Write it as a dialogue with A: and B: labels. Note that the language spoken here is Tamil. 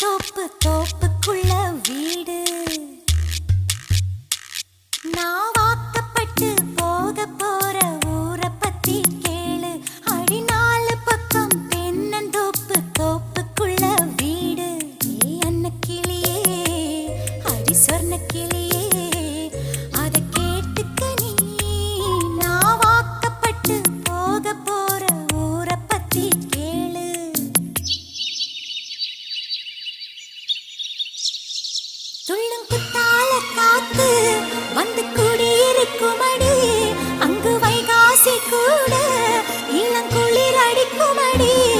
A: தென்னந்தோப்பு தோப்புக்குள்ள வீடு. நான் வாக்கப்பட்டு போக போற ஊரை பத்தி கேளு. அடி நாலு பக்கம் தென்னந்தோப்பு தோப்புக்குள்ள வீடு. ஏ அன்ன கிளியே, அடி சொர்ண கிளியே, அத கேட்டுக்க நீ. நான் வாக்கப்பட்டு போக போற ஊரை பத்தி கேளு. துள்ளும் குத்தால காத்து வந்து குடியிருக்குமடி. அங்கு வைகாசி கூட இளங்குளிர் அடிக்குமடி.